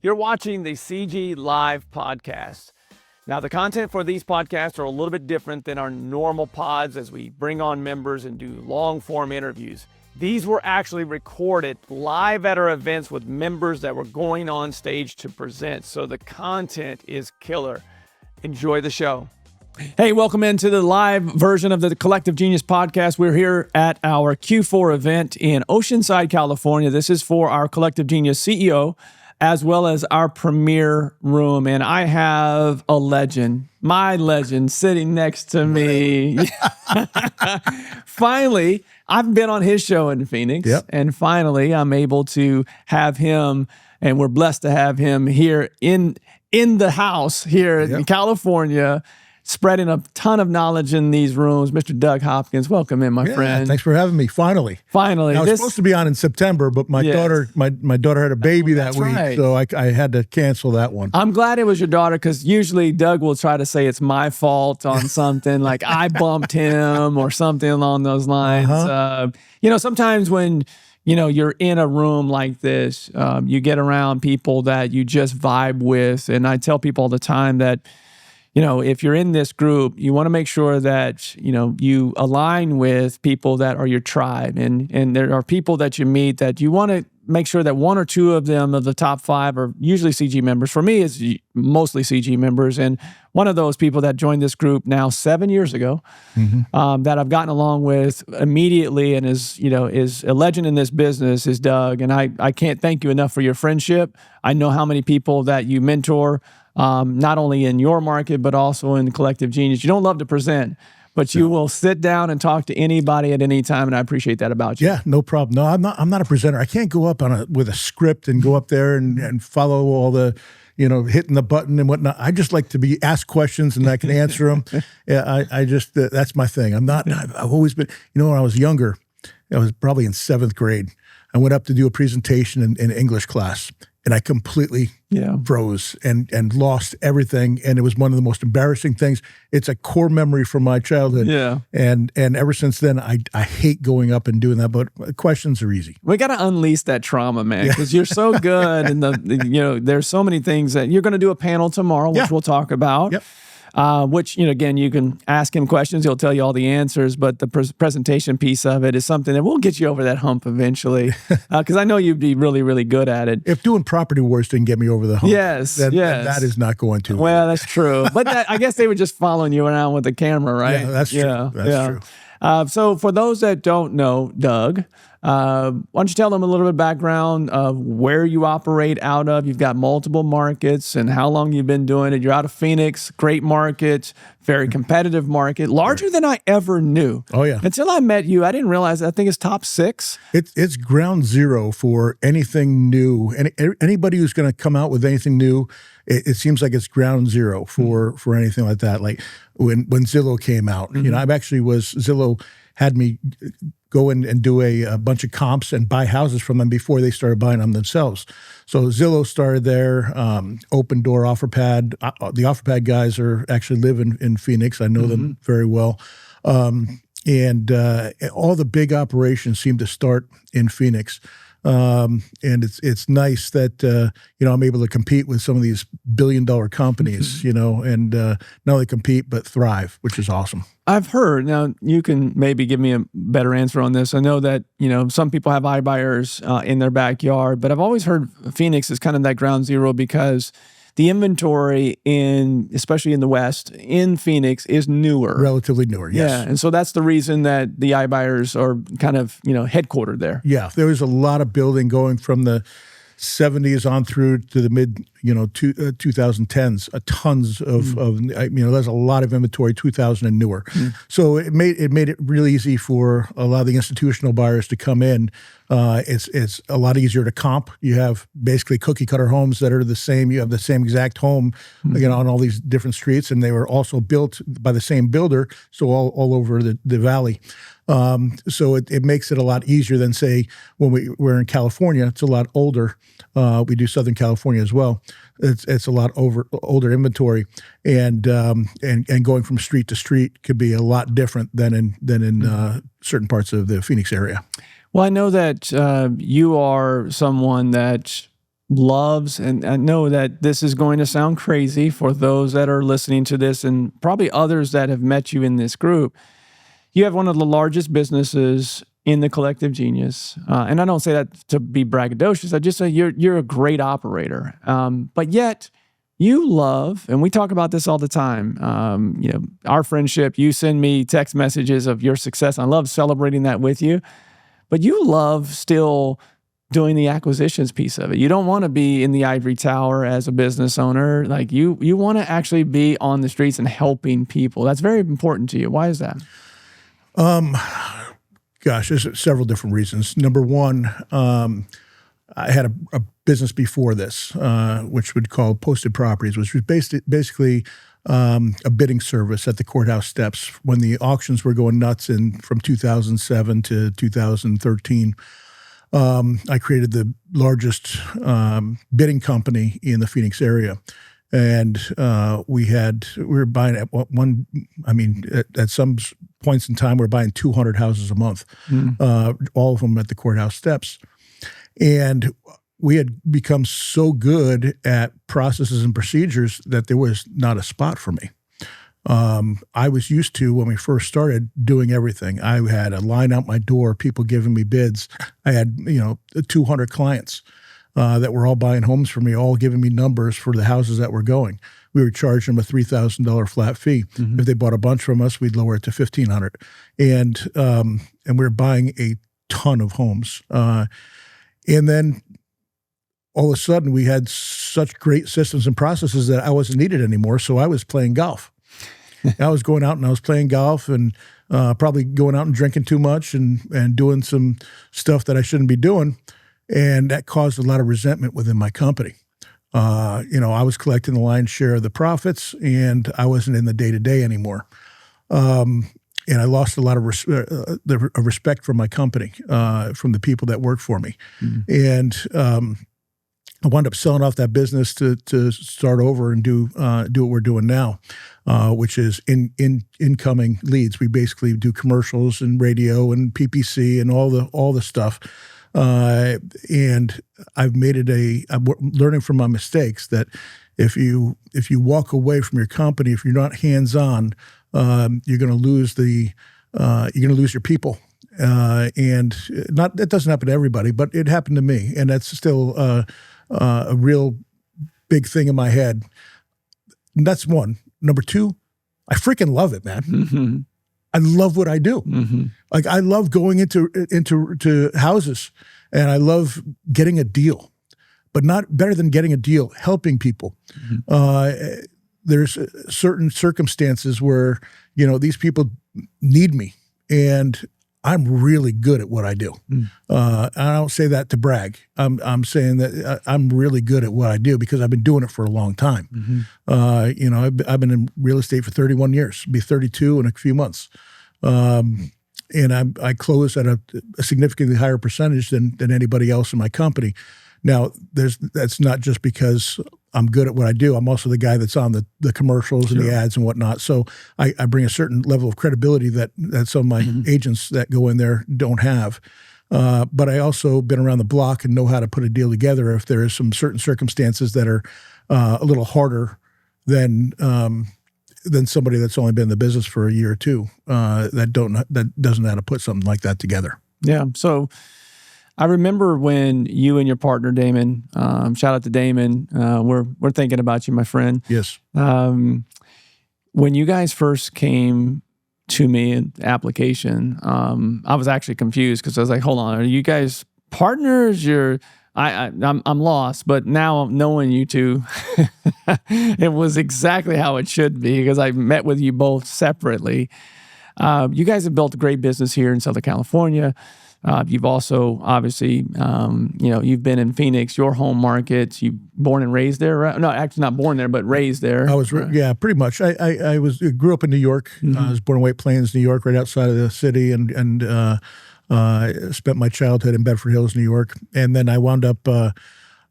You're watching the CG Live podcast. Now, the content for these podcasts are a little bit different than our normal pods as we bring on members and do long-form interviews. These were actually recorded live at our events with members that were going on stage to present. So the content is killer. Enjoy the show. Hey, welcome into the live version of the Collective Genius podcast. We're here at our Q4 event in Oceanside, California. This is for our Collective Genius CEO, as well as our premier room. And I have a legend, my legend, sitting next to me. Finally, I've been on his show in Phoenix, and finally I'm able to have him, and we're blessed to have him here in the house here in California, spreading a ton of knowledge in these rooms. Mr. Doug Hopkins, welcome in, my friend. Thanks for having me. Finally. Now, I was supposed to be on in September, but my daughter had a baby that week, so I had to cancel that one. I'm glad it was your daughter, because usually Doug will try to say it's my fault on something, like I bumped him or something along those lines. Sometimes when you're in a room like this, you get around people that you just vibe with, and I tell people all the time that if you're in this group, you want to make sure that, you align with people that are your tribe. And there are people that you meet that you want to make sure that one or two of them of the top five are usually CG members. For me, it's mostly CG members. And one of those people that joined this group now 7 years ago, that I've gotten along with immediately and is a legend in this business is Doug. And I can't thank you enough for your friendship. I know how many people that you mentor, not only in your market, but also in the Collective Genius. You don't love to present, but you will sit down and talk to anybody at any time, and I appreciate that about you. Yeah, no problem. No, I'm not a presenter. I can't go up with a script and go up there and follow all the, hitting the button and whatnot. I just like to be asked questions and I can answer them. I just that's my thing. I've always been, when I was younger, I was probably in 7th grade. I went up to do a presentation in English class. And I completely froze and lost everything. And it was one of the most embarrassing things. It's a core memory from my childhood. Yeah. And ever since then, I hate going up and doing that. But questions are easy. We got to unleash that trauma, man, because you're so good. And there's so many things that you're going to do a panel tomorrow, which we'll talk about. Yep. Which, again, you can ask him questions. He'll tell you all the answers. But the presentation piece of it is something that will get you over that hump eventually. Because I know you'd be really, really good at it. If doing property wars didn't get me over the hump, then that is not going to. Well, that's true. But I guess they were just following you around with the camera, right? Yeah, that's true. That's true. So for those that don't know Doug, why don't you tell them a little bit of background of where you operate out of? You've got multiple markets and how long you've been doing it. You're out of Phoenix, great market, very competitive market, larger than I ever knew. Oh, yeah. Until I met you, I didn't realize, I think it's top 6. It's ground zero for anything new. And anybody who's going to come out with anything new, it seems like it's ground zero for anything like that. Like when Zillow came out, Zillow had me go in and do a bunch of comps and buy houses from them before they started buying them themselves. So Zillow started there, Open Door, OfferPad. The OfferPad guys actually live in Phoenix. I know them very well. And all the big operations seem to start in Phoenix. And it's nice that, I'm able to compete with some of these billion-dollar companies, and not only compete, but thrive, which is awesome. I've heard, now you can maybe give me a better answer on this. I know that, some people have iBuyers in their backyard, but I've always heard Phoenix is kind of that ground zero because the inventory especially in the West, in Phoenix, is newer. Relatively newer, yes. Yeah, and so that's the reason that the iBuyers are kind of, headquartered there. Yeah, there was a lot of building going from the 70s on through to the mid, 2010s. Tons of there's a lot of inventory, 2000 and newer. So it made it really easy for a lot of the institutional buyers to come in. It's a lot easier to comp. You have basically cookie cutter homes that are the same. You have the same exact home, on all these different streets, and they were also built by the same builder, so all over the valley. So it makes it a lot easier than, say, when we're in California. It's a lot older. We do Southern California as well. It's a lot older inventory, and going from street to street could be a lot different than in certain parts of the Phoenix area. Well, I know that you are someone that loves, and I know that this is going to sound crazy for those that are listening to this and probably others that have met you in this group. You have one of the largest businesses in the collective genius. And I don't say that to be braggadocious. I just say you're a great operator. But yet you love, and we talk about this all the time, our friendship, you send me text messages of your success. I love celebrating that with you. But you love still doing the acquisitions piece of it. You don't want to be in the ivory tower as a business owner. Like you want to actually be on the streets and helping people. That's very important to you. Why is that? Gosh, there's several different reasons. Number one, I had a business before this, which would call Posted Properties, which was basically a bidding service at the courthouse steps when the auctions were going nuts from 2007 to 2013. I created the largest bidding company in the Phoenix area. And we were buying at some points in time, we were buying 200 houses a month, all of them at the courthouse steps. And we had become so good at processes and procedures that there was not a spot for me. I was used to, when we first started, doing everything. I had a line out my door, people giving me bids. I had 200 clients that were all buying homes from me, all giving me numbers for the houses that were going. We were charging them a $3,000 flat fee. Mm-hmm. If they bought a bunch from us, we'd lower it to $1,500. And we were buying a ton of homes. And then all of a sudden, we had such great systems and processes that I wasn't needed anymore. So I was playing golf. I was going out and I was playing golf and probably going out and drinking too much and doing some stuff that I shouldn't be doing. And that caused a lot of resentment within my company. I was collecting the lion's share of the profits, and I wasn't in the day-to-day anymore. And I lost a lot of respect from my company, from the people that work for me. Mm-hmm. And I wound up selling off that business to start over and do what we're doing now, which is incoming leads. We basically do commercials and radio and PPC and all the stuff. And I've made it I'm learning from my mistakes that if you walk away from your company, if you're not hands-on, you're going to lose your people. And that doesn't happen to everybody, but it happened to me. And that's still a real big thing in my head. And that's one. Number two, I freaking love it, man. Mm-hmm. I love what I do. Mm-hmm. Like I love going into houses, and I love getting a deal, but not better than getting a deal, helping people. Mm-hmm. There's certain circumstances where these people need me, and I'm really good at what I do. Mm. I don't say that to brag. I'm saying that I'm really good at what I do because I've been doing it for a long time. Mm-hmm. I've been in real estate for 31 years. I'll be 32 in a few months. And I close at a significantly higher percentage than anybody else in my company. Now, that's not just because I'm good at what I do. I'm also the guy that's on the commercials and the ads and whatnot. So I bring a certain level of credibility that some of my mm-hmm. agents that go in there don't have. But I also been around the block and know how to put a deal together if there is some certain circumstances that are a little harder than somebody that's only been in the business for a year or two that doesn't know how to put something like that together. Yeah. So I remember when you and your partner, Damon, shout out to Damon, we're thinking about you, my friend. Yes. When you guys first came to me in application, I was actually confused because I was like, hold on, are you guys partners? I'm lost, but now knowing you two, it was exactly how it should be because I met with you both separately. You guys have built a great business here in Southern California. You've also, obviously, you've been in Phoenix, your home market. You born and raised there, right? No, actually not born there, but raised there. I was, pretty much. I grew up in New York. Mm-hmm. I was born in White Plains, New York, right outside of the city, and spent my childhood in Bedford Hills, New York. And then I wound up, when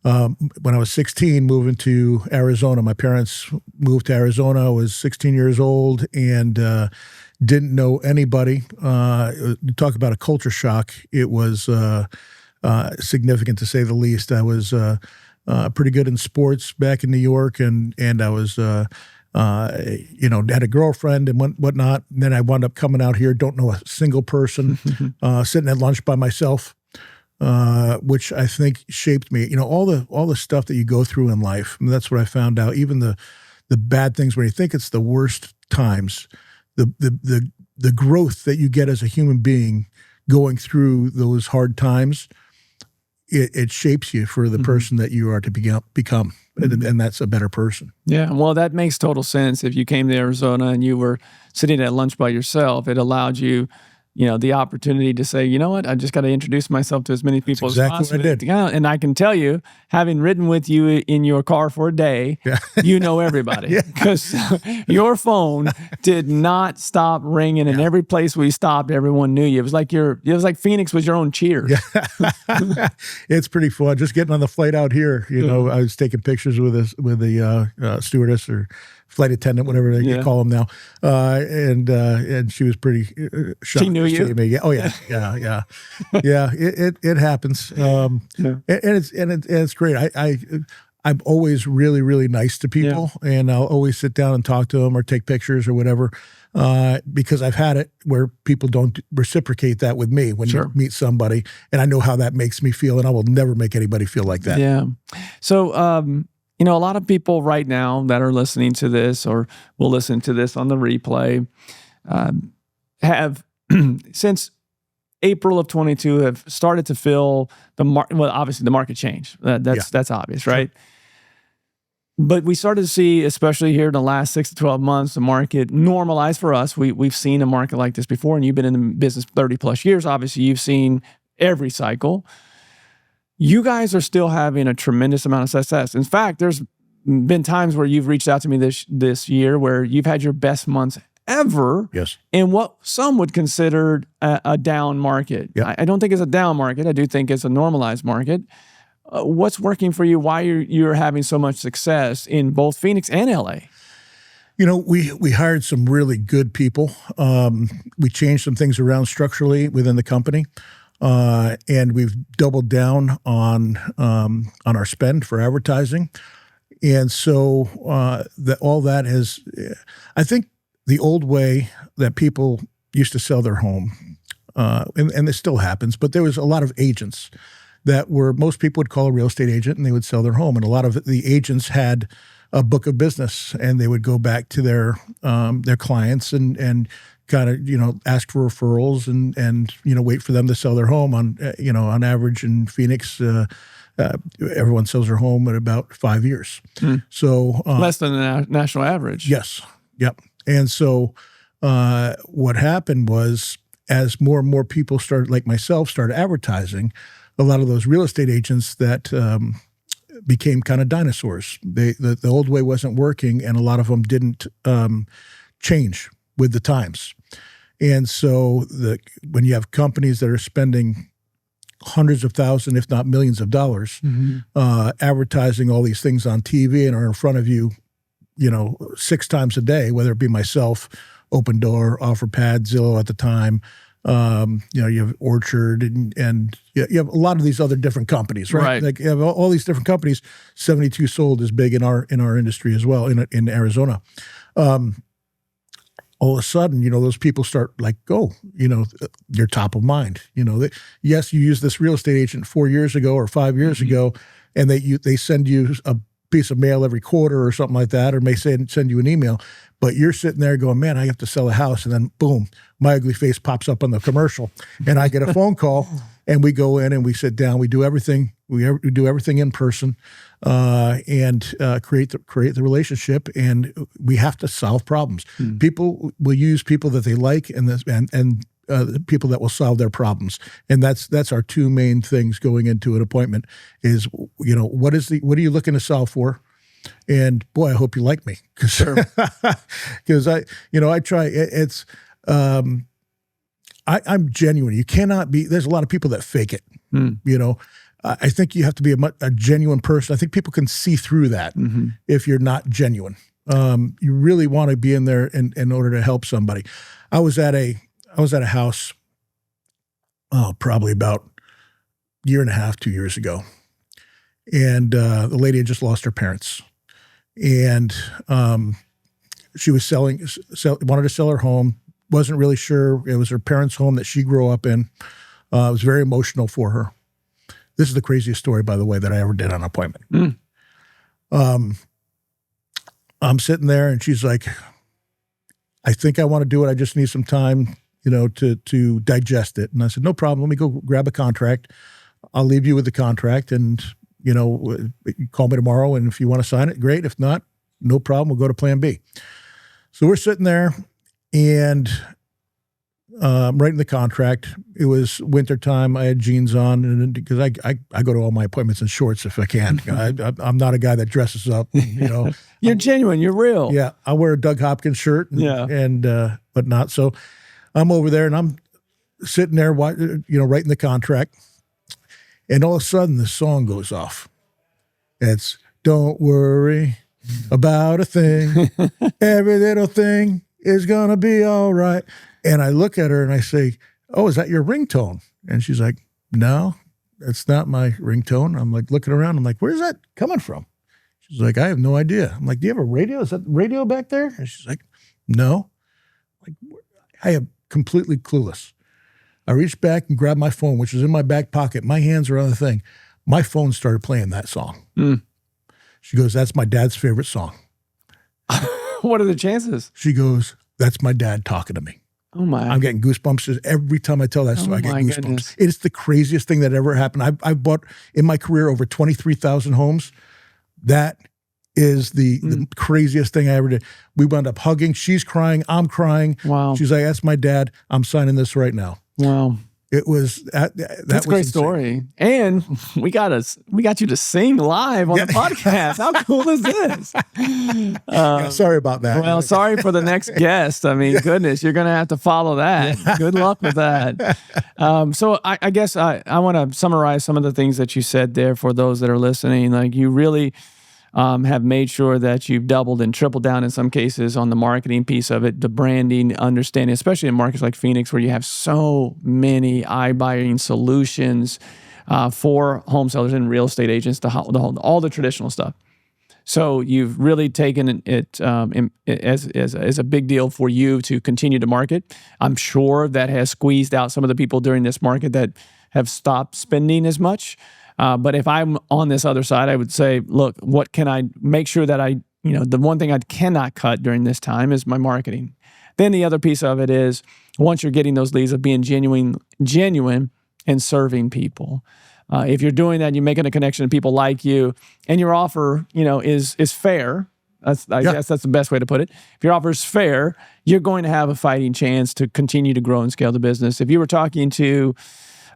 I was 16, moving to Arizona. My parents moved to Arizona. I was 16 years old and didn't know anybody. Talk about a culture shock. It was significant to say the least. I was pretty good in sports back in New York, and I was had a girlfriend and whatnot. And then I wound up coming out here, don't know a single person, sitting at lunch by myself, which I think shaped me. All the stuff that you go through in life. And that's what I found out. Even the bad things, when you think it's the worst times, the growth that you get as a human being going through those hard times, it shapes you for the person that you are to become. And that's a better person. Yeah, well, that makes total sense. If you came to Arizona and you were sitting at lunch by yourself, it allowed you, the opportunity to say, you know what, I just got to introduce myself to as many people as possible. Exactly what I did. And I can tell you, having ridden with you in your car for a day, you know everybody. Because your phone did not stop ringing, and every place we stopped, everyone knew you. It was like Phoenix was your own Cheers. Yeah. It's pretty fun. Just getting on the flight out here, I was taking pictures with the stewardess or flight attendant, whatever they call them now, and she was pretty shocked. She knew you. Me. Yeah. Oh yeah, yeah. It happens, and it's great. I'm always really, really nice to people, and I'll always sit down and talk to them or take pictures or whatever, because I've had it where people don't reciprocate that with me when you meet somebody, and I know how that makes me feel, and I will never make anybody feel like that. Yeah. So, a lot of people right now that are listening to this or will listen to this on the replay have, since April of 22, have started to feel the market. Well, obviously the market changed. That's obvious, right? Sure. But we started to see, especially here in the last 6 to 12 months, the market normalize for us. We've seen a market like this before, and you've been in the business 30 plus years. Obviously, you've seen every cycle. You guys are still having a tremendous amount of success. In fact, there's been times where you've reached out to me this year where you've had your best months ever in what some would consider a down market. Yep. I don't think it's a down market. I do think it's a normalized market. What's working for you? Why you're having so much success in both Phoenix and LA? We hired some really good people. We changed some things around structurally within the company. And we've doubled down on our spend for advertising. And so all that has, I think the old way that people used to sell their home, and this still happens, but there was a lot of agents that most people would call a real estate agent, and they would sell their home. And a lot of the agents had a book of business, and they would go back to their clients and kind of, ask for referrals and wait for them to sell their home. On average in Phoenix, everyone sells their home at about 5 years. So less than the national average. Yes. Yep. And so what happened was, as more and more people like myself, started advertising, a lot of those real estate agents that became kind of dinosaurs. The old way wasn't working, and a lot of them didn't change with the times. And so when you have companies that are spending hundreds of thousands, if not millions of dollars, advertising all these things on TV and are in front of you, 6 times a day, whether it be myself, Open Door, OfferPad, Zillow at the time, you have Orchard and you have a lot of these other different companies, right? Like you have all these different companies. 72 Sold is big in our industry as well in Arizona. All of a sudden, those people start like, you're top of mind. Yes, you used this real estate agent 4 years ago or 5 years ago, and they send you a piece of mail every quarter or something like that, or may send you an email, but you're sitting there going, man, I have to sell a house. And then boom, my ugly face pops up on the commercial, and I get a phone call, and we go in and we sit down, we do everything. We do everything in person, and create the relationship, and we have to solve problems. People will use people that they like, and the people that will solve their problems, and that's our two main things going into an appointment. Is what are you looking to solve for? And boy, I hope you like me, because I try. It's I'm genuine. You cannot be. There's a lot of people that fake it. I think you have to be a genuine person. I think people can see through that if you're not genuine. You really want to be in there in order to help somebody. I was at a house, probably about 1.5 years, 2 years ago, And the lady had just lost her parents. And she was wanted to sell her home, wasn't really sure. It was her parents' home that she grew up in. It was very emotional for her. This is the craziest story, by the way, that I ever did on an appointment. I'm sitting there and she's like, I think I want to do it. I just need some time, to digest it. And I said, no problem. Let me go grab a contract. I'll leave you with the contract and, call me tomorrow. And if you want to sign it, great. If not, no problem. We'll go to plan B. So we're sitting there and I'm writing the contract. It was wintertime. I had jeans on and because I go to all my appointments in shorts if I can. I'm not a guy that dresses up, You're genuine. You're real. Yeah. I wear a Doug Hopkins shirt and whatnot. So I'm over there and I'm sitting there, writing the contract. And all of a sudden the song goes off. It's "Don't worry about a thing. Every little thing is going to be all right." And I look at her and I say, "Oh, is that your ringtone?" And she's like, "No, that's not my ringtone." I'm like looking around. I'm like, "Where's that coming from?" She's like, "I have no idea." I'm like, "Do you have a radio? Is that radio back there?" And she's like, "No." Like, I am completely clueless. I reached back and grabbed my phone, which was in my back pocket. My hands are on the thing. My phone started playing that song. She goes, "That's my dad's favorite song." What are the chances? She goes, "That's my dad talking to me." Oh my! I'm getting goosebumps every time I tell that story. I get goosebumps. Goodness. It's the craziest thing that ever happened. I've bought in my career over 23,000 homes. That is the craziest thing I ever did. We wound up hugging. She's crying. I'm crying. Wow. She's like, "That's my dad. I'm signing this right now." Wow. It was that's a great story. And we got you to sing live on the podcast. How cool is this? Sorry about that. Well, sorry for the next guest. I mean, goodness, you're going to have to follow that. Good luck with that. So I guess I want to summarize some of the things that you said there for those that are listening. Like, you really have made sure that you've doubled and tripled down in some cases on the marketing piece of it, the branding, understanding, especially in markets like Phoenix where you have so many iBuying solutions for home sellers and real estate agents, all the traditional stuff. So you've really taken it as a big deal for you to continue to market. I'm sure that has squeezed out some of the people during this market that have stopped spending as much. But if I'm on this other side, I would say, look, what can I make sure that the one thing I cannot cut during this time is my marketing. Then the other piece of it is once you're getting those leads of being genuine and serving people. If you're doing that, you're making a connection to people like you and your offer, is fair. I guess that's the best way to put it. If your offer is fair, you're going to have a fighting chance to continue to grow and scale the business. If you were talking to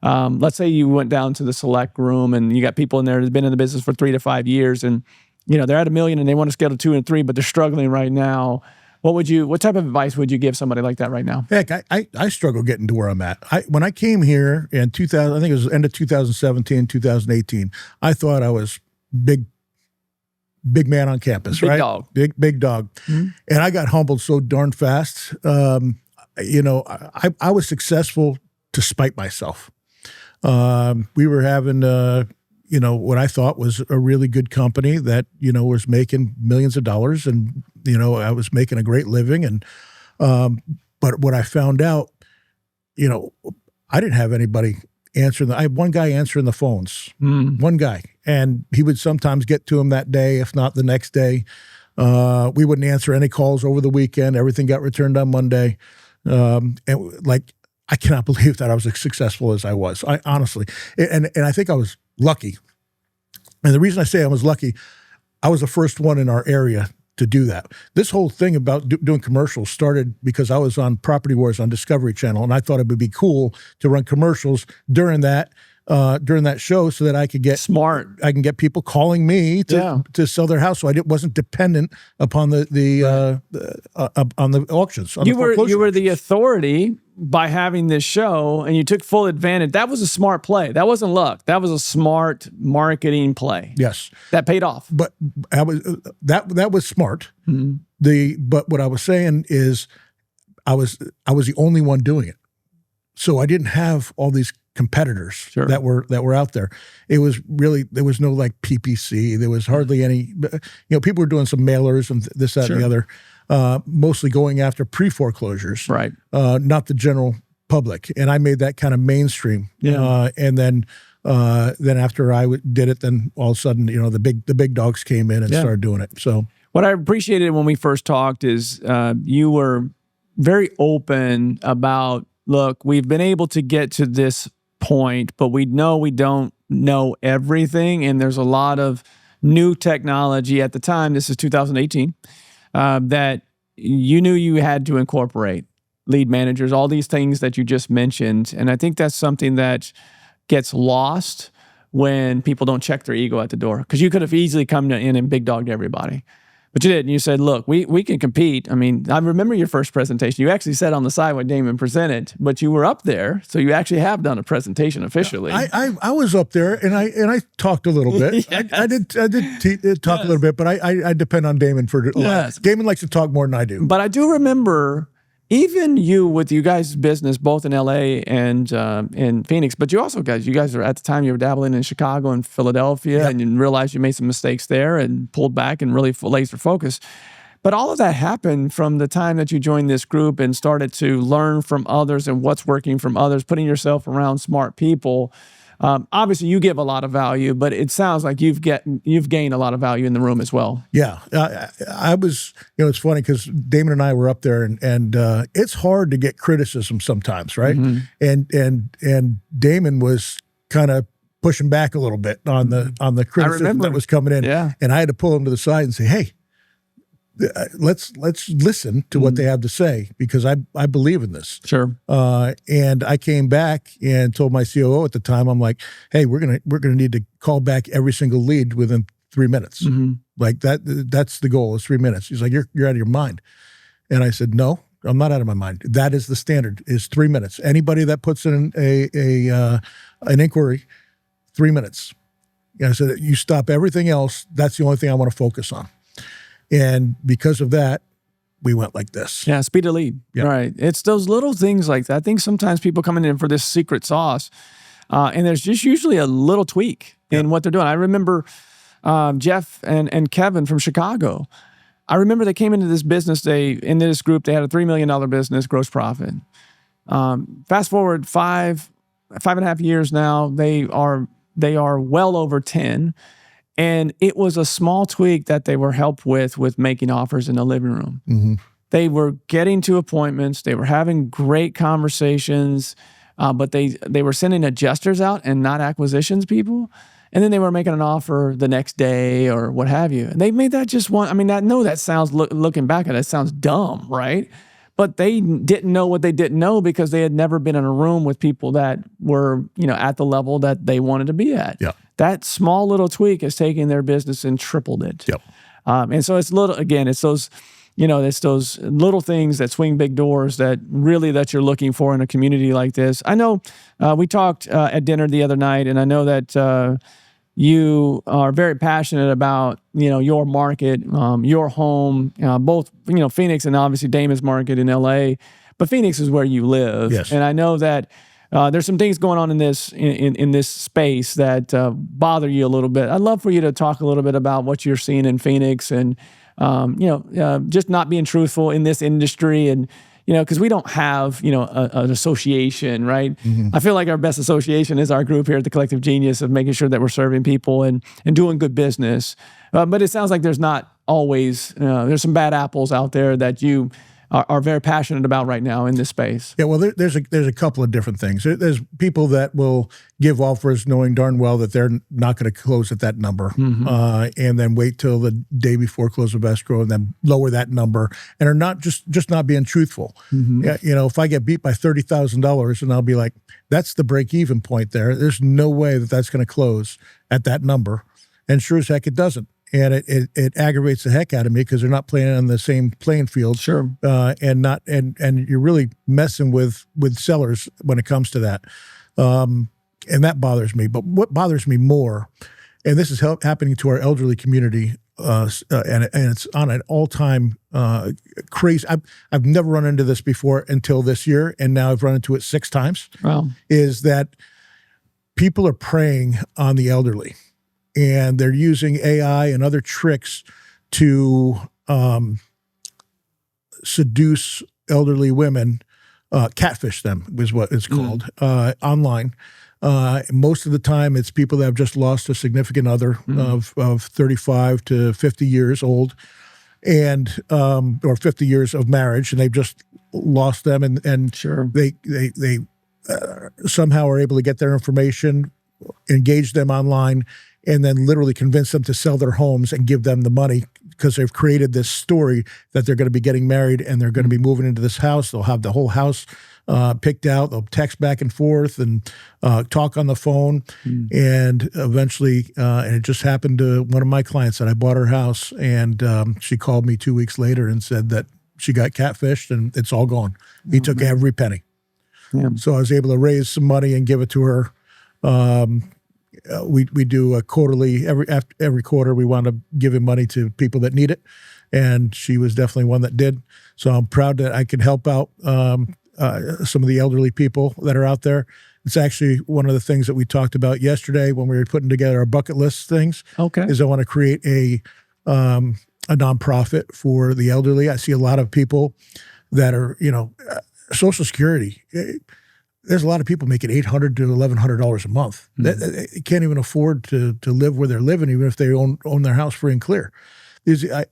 let's say you went down to the select room and you got people in there that have been in the business for 3 to 5 years and, they're at $1 million and they want to scale to 2 and 3, but they're struggling right now. What type of advice would you give somebody like that right now? Heck, I struggle getting to where I'm at. When I came here in 2000, I think it was end of 2017, 2018, I thought I was big man on campus, big right? Dog. Big dog. Mm-hmm. And I got humbled so darn fast. I was successful to spite myself. We were having, what I thought was a really good company that, was making millions of dollars and, I was making a great living. And, but what I found out, I didn't have anybody answering. I had one guy answering the phones, one guy, and he would sometimes get to him that day, if not the next day. We wouldn't answer any calls over the weekend. Everything got returned on Monday. I cannot believe that I was as successful as I was. I honestly, and I think I was lucky. And the reason I say I was lucky, I was the first one in our area to do that. This whole thing about doing commercials started because I was on Property Wars on Discovery Channel, and I thought it would be cool to run commercials during that show so that I could get smart. I can get people calling me to sell their house, so I wasn't dependent upon on the auctions. You were the authority by having this show, and you took full advantage. That was a smart play. That wasn't luck. That was a smart marketing play. Yes, that paid off. But that was smart. Mm-hmm. But what I was saying is, I was the only one doing it, so I didn't have all these competitors that were out there. It was really, there was no like PPC. There was hardly any, people were doing some mailers and this, that, and the other, mostly going after pre-foreclosures, right? Not the general public. And I made that kind of mainstream. And then after I did it, then all of a sudden, the big dogs came in and started doing it. So what I appreciated when we first talked is you were very open about, look, we've been able to get to this point, but we know we don't know everything. And there's a lot of new technology at the time, this is 2018, that you knew you had to incorporate. Lead managers, all these things that you just mentioned. And I think that's something that gets lost when people don't check their ego at the door. Because you could have easily come in and big dogged everybody. But you didn't. You said, look, we can compete. I mean, I remember your first presentation. You actually said on the side what Damon presented, but you were up there. So you actually have done a presentation officially. I was up there and I talked a little bit. Yes. I did talk a little bit, but I depend on Damon for Damon likes to talk more than I do. But I do remember even you with you guys' business, both in LA and in Phoenix, but you guys are at the time you were dabbling in Chicago and Philadelphia, and you realized you made some mistakes there and pulled back and really laser focus. But all of that happened from the time that you joined this group and started to learn from others and what's working from others, putting yourself around smart people. Obviously, you give a lot of value, but it sounds like you've gained a lot of value in the room as well. Yeah, I was. It's funny because Damon and I were up there, and it's hard to get criticism sometimes, right? Mm-hmm. And Damon was kind of pushing back a little bit on the criticism that was coming in, and I had to pull him to the side and say, "Hey, let's listen to what they have to say because I believe in this." Sure. And I came back and told my COO at the time, I'm like, "Hey, we're gonna need to call back every single lead within 3 minutes. Mm-hmm. Like that's the goal is 3 minutes." He's like, "You're out of your mind." And I said, "No, I'm not out of my mind. That is the standard is 3 minutes. Anybody that puts in an inquiry, 3 minutes." And I said, "You stop everything else. That's the only thing I want to focus on." And because of that, we went like this. Yeah, speed of lead. Yeah. Right. It's those little things like that. I think sometimes people coming in for this secret sauce, and there's just usually a little tweak in what they're doing. I remember Jeff and Kevin from Chicago. I remember they came into this business. In this group, they had a $3 million business, gross profit. Fast forward 5.5 years now, they are well over 10. And it was a small tweak that they were helped with making offers in the living room. Mm-hmm. They were getting to appointments. They were having great conversations, but they were sending adjusters out and not acquisitions people. And then they were making an offer the next day or what have you. And they made that just one. I mean, I know that sounds, looking back at it, sounds dumb, right? But they didn't know what they didn't know because they had never been in a room with people that were, at the level that they wanted to be at. Yeah. That small little tweak has taken their business and tripled it. Yep. And so it's it's those, it's those little things that swing big doors that you're looking for in a community like this. I know we talked at dinner the other night, and I know that you are very passionate about, your market, your home, both, Phoenix and obviously Damon's market in LA, but Phoenix is where you live. Yes. And I know that there's some things going on in this space that bother you a little bit. I'd love for you to talk a little bit about what you're seeing in Phoenix and, just not being truthful in this industry and, because we don't have, an association, right? Mm-hmm. I feel like our best association is our group here at the Collective Genius of making sure that we're serving people and doing good business. But it sounds like there's not always, there's some bad apples out there that you are very passionate about right now in this space. Yeah, well, there's a couple of different things. There's people that will give offers knowing darn well that they're not going to close at that number, and then wait till the day before close of escrow and then lower that number and are not just not being truthful. Mm-hmm. If I get beat by $30,000 and I'll be like, that's the break-even point there. There's no way that that's going to close at that number, and sure as heck it doesn't. And it aggravates the heck out of me because they're not playing on the same playing field. Sure. And you're really messing with sellers when it comes to that. And that bothers me. But what bothers me more, and this is happening to our elderly community, and it's on an all-time crazy. I've never run into this before until this year, and now I've run into it 6 times. Wow. Is that people are preying on the elderly, and they're using AI and other tricks to seduce elderly women, catfish them is what it's called, online. Most of the time, it's people that have just lost a significant other of 35 to 50 years old, and or 50 years of marriage, and they've just lost them, and Sure. they somehow are able to get their information, engage them online, and then literally convince them to sell their homes and give them the money, because they've created this story that they're going to be getting married and they're going to be moving into this house. They'll have the whole house picked out. They'll text back and forth and talk on the phone. And eventually, and it just happened to one of my clients that I bought her house, and she called me 2 weeks later and said that she got catfished and it's all gone. He took every penny. Yeah. So I was able to raise some money and give it to her. We do a quarterly, every quarter we wound up giving money to people that need it, and she was definitely one that did. So I'm proud that I could help out some of the elderly people that are out there. It's actually one of the things that we talked about yesterday when we were putting together our bucket list things. Okay. Is I want to create a nonprofit for the elderly. I see a lot of people that are, Social Security. There's a lot of people making $800 to $1,100 a month. They can't even afford to live where they're living, even if they own their house free and clear.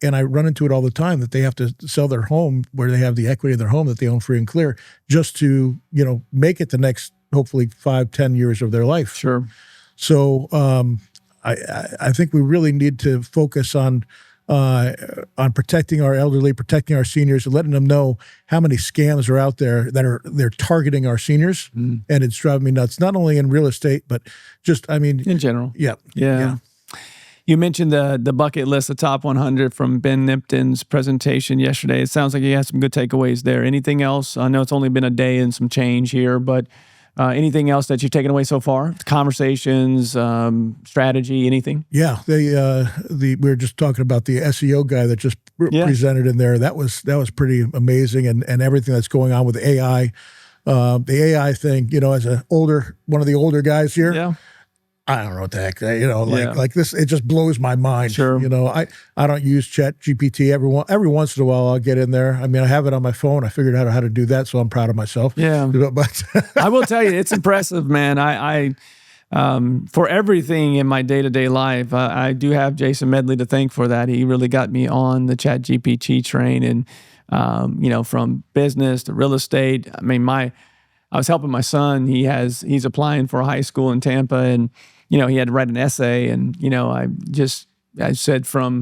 And I run into it all the time, that they have to sell their home where they have the equity of their home that they own free and clear, just to make it the next hopefully 5-10 years of their life. Sure. So I think we really need to focus on protecting our elderly, protecting our seniors, and letting them know how many scams are out there that they're targeting our seniors. And it's driving me nuts, not only in real estate, but just, in general. Yeah. You mentioned the bucket list, the top 100 from Ben Nipton's presentation yesterday. It sounds like you had some good takeaways there. Anything else? I know it's only been a day and some change here, but anything else that you've taken away so far? Conversations, strategy, anything? Yeah, we were just talking about the SEO guy that just presented in there. That was pretty amazing, and everything that's going on with AI. The AI thing, as one of the older guys here. Yeah. I don't know what the heck, like this, it just blows my mind. Sure. I don't use Chat GPT. Every once in a while I'll get in there. I have it on my phone. I figured out how to do that, so I'm proud of myself. Yeah. But I will tell you, it's impressive, man. I for everything in my day-to-day life, I do have Jason Medley to thank for that. He really got me on the Chat GPT train, and from business to real estate. I was helping my son. He's applying for a high school in Tampa, and he had to write an essay, and I said I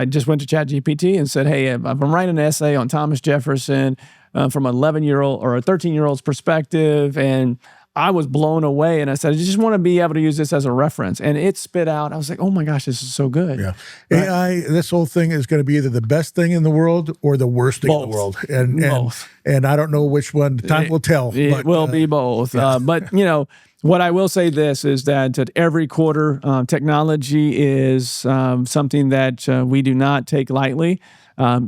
just went to Chat GPT and said, hey, I'm writing an essay on Thomas Jefferson from an 11-year-old or a 13-year-old's perspective, and I was blown away. And I said, I just want to be able to use this as a reference. And it spit out. I was like, oh my gosh, this is so good. Yeah. Right? AI, this whole thing is going to be either the best thing in the world or the worst thing in the world. Both. And I don't know which one. Time will tell. It will be both. Yeah. But, what I will say this is that at every quarter, technology is something that we do not take lightly.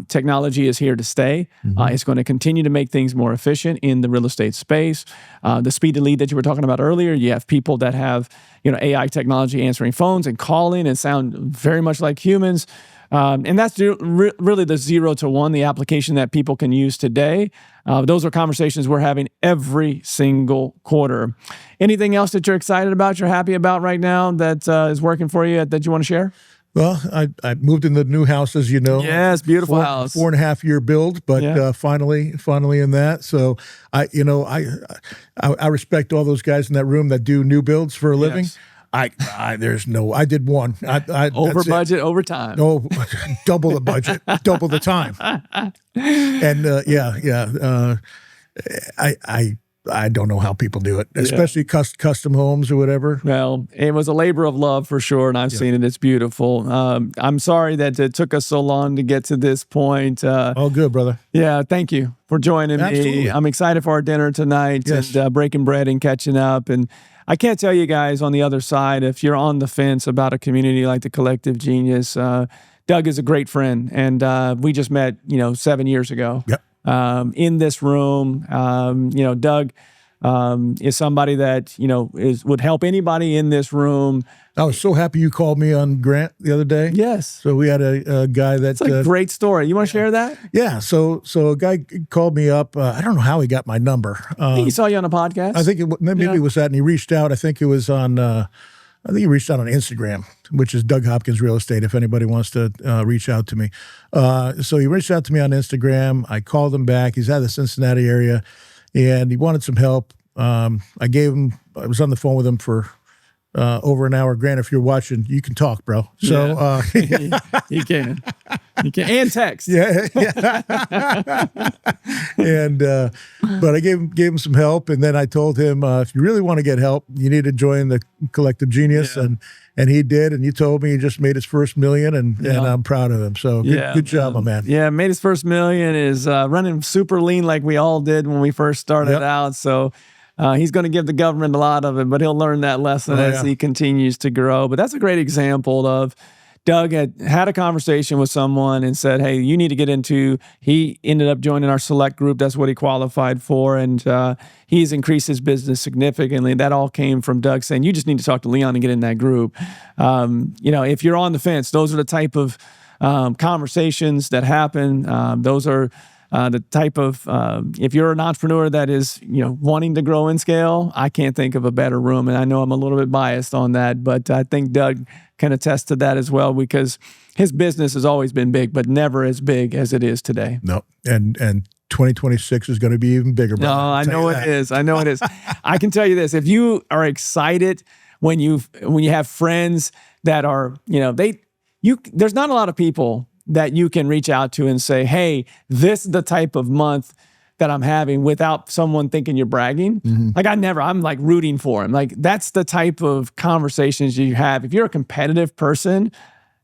Technology is here to stay. It's going to continue to make things more efficient in the real estate space. The speed to lead that you were talking about earlier, you have people that have AI technology answering phones and calling and sound very much like humans. And that's really the 0 to 1, the application that people can use today. Those are conversations we're having every single quarter. Anything else that you're excited about, you're happy about right now that is working for you that you want to share? Well, I moved in the new house, as you know. Yes, beautiful house. 4.5 year build, but finally in that. So I respect all those guys in that room that do new builds for a living. Yes. I did one. Over budget, over time. No, double the budget, double the time. And I don't know how people do it, especially custom homes or whatever. Well, it was a labor of love for sure, and I've seen it. It's beautiful. I'm sorry that it took us so long to get to this point. All good, brother. Yeah, thank you for joining Absolutely. me. I'm excited for our dinner tonight and breaking bread and catching up. And I can't tell you guys on the other side, if you're on the fence about a community like the Collective Genius, Doug is a great friend, and we just met, 7 years ago. Yep. In this room. Doug is somebody that, would help anybody in this room. I was so happy you called me on Grant the other day. Yes. So we had a guy that's a great story. You want to share that? Yeah. So a guy called me up. I don't know how he got my number. I think he saw you on a podcast. I think maybe it was that, and he reached out. I think it was on. I think he reached out on Instagram, which is Doug Hopkins Real Estate. If anybody wants to reach out to me, so he reached out to me on Instagram. I called him back. He's out of the Cincinnati area, and he wanted some help. I was on the phone with him for over an hour. Grant, if you're watching, you can talk, bro. So you can, and text. Yeah. And but I gave him some help, and then I told him if you really want to get help, you need to join the Collective Genius, and he did. And you told me he just made his first $1 million, and I'm proud of him. So good job, my man. Yeah, made his first $1 million. Is running super lean like we all did when we first started out. So. He's going to give the government a lot of it, but he'll learn that lesson as he continues to grow. But that's a great example of Doug had a conversation with someone and said, hey, you need to get into, he ended up joining our select group. That's what he qualified for. And he's increased his business significantly. That all came from Doug saying, you just need to talk to Leon and get in that group. If you're on the fence, those are the type of conversations that happen. Those are the type of, if you're an entrepreneur that is, wanting to grow and scale, I can't think of a better room. And I know I'm a little bit biased on that, but I think Doug can attest to that as well, because his business has always been big, but never as big as it is today. No. And 2026 is going to be even bigger. No, I know it is. I know it is. I can tell you this, if you are excited when you have friends that are, there's not a lot of people that you can reach out to and say, hey, this is the type of month that I'm having without someone thinking you're bragging. Mm-hmm. I'm like rooting for him. Like that's the type of conversations you have. If you're a competitive person,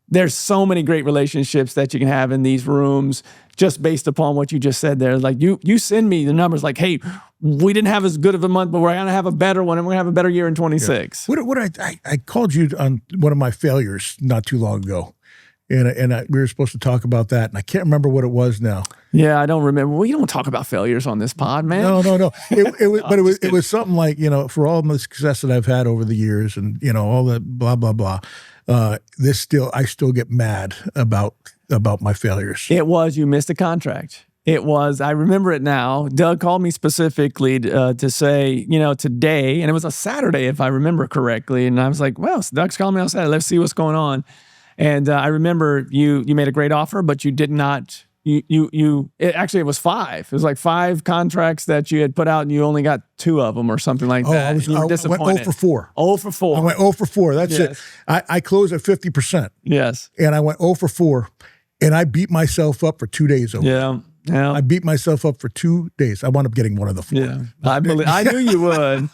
there's so many great relationships that you can have in these rooms just based upon what you just said there. Like you send me the numbers like, hey, we didn't have as good of a month, but we're going to have a better one and we're going to have a better year in 26. Yeah. I called you on one of my failures not too long ago. And we were supposed to talk about that, and I can't remember what it was now. Yeah, I don't remember. Well, you don't talk about failures on this pod, man. No. It was something like, for all the success that I've had over the years, and all the blah blah blah. I still get mad about my failures. It was you missed a contract. It was, I remember it now. Doug called me specifically to say, today, and it was a Saturday if I remember correctly, and I was like, well, Doug's calling me on Saturday. Let's see what's going on. And I remember you made a great offer, but you did not. It was 5. It was like 5 contracts that you had put out, and you only got 2 of them or something like that. I went 0 for 4. 0 for 4. I went 0 for 4. That's it. I closed at 50%. Yes. And I went 0 for 4, and I beat myself up for 2 days over. Yeah. Yeah. I beat myself up for 2 days. I wound up getting one of the 4. Yeah, I knew you would.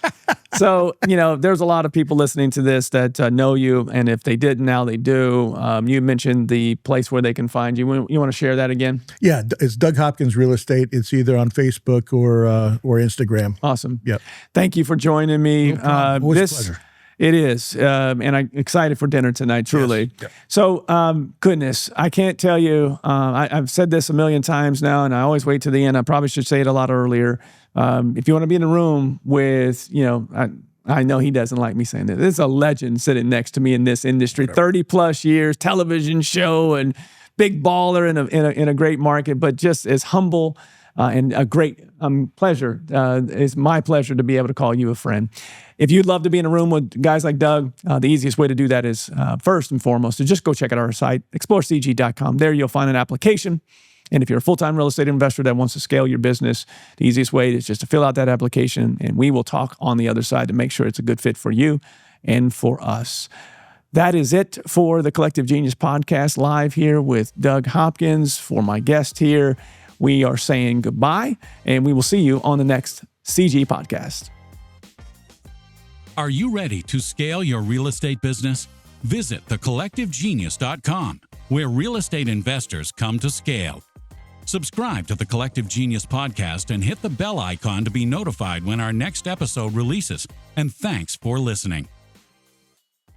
So, there's a lot of people listening to this that know you, and if they didn't, now they do. You mentioned the place where they can find you. You want to share that again? Yeah, it's Doug Hopkins Real Estate. It's either on Facebook or Instagram. Awesome. Yep. Thank you for joining me. Always a pleasure. It is. And I'm excited for dinner tonight, truly. Yes. Yep. So, goodness, I can't tell you, I've said this a million times now, and I always wait to the end. I probably should say it a lot earlier. If you want to be in a room with, I know he doesn't like me saying this. There's a legend sitting next to me in this industry, 30 plus years, television show, and big baller in a great market, but just as humble and a great pleasure. It's my pleasure to be able to call you a friend. If you'd love to be in a room with guys like Doug, the easiest way to do that is first and foremost to just go check out our site, explorecg.com. There you'll find an application. And if you're a full-time real estate investor that wants to scale your business, the easiest way is just to fill out that application, and we will talk on the other side to make sure it's a good fit for you and for us. That is it for the Collective Genius Podcast live here with Doug Hopkins. For my guest here, we are saying goodbye, and we will see you on the next CG Podcast. Are you ready to scale your real estate business? Visit thecollectivegenius.com, where real estate investors come to scale. Subscribe to the Collective Genius Podcast and hit the bell icon to be notified when our next episode releases. And thanks for listening.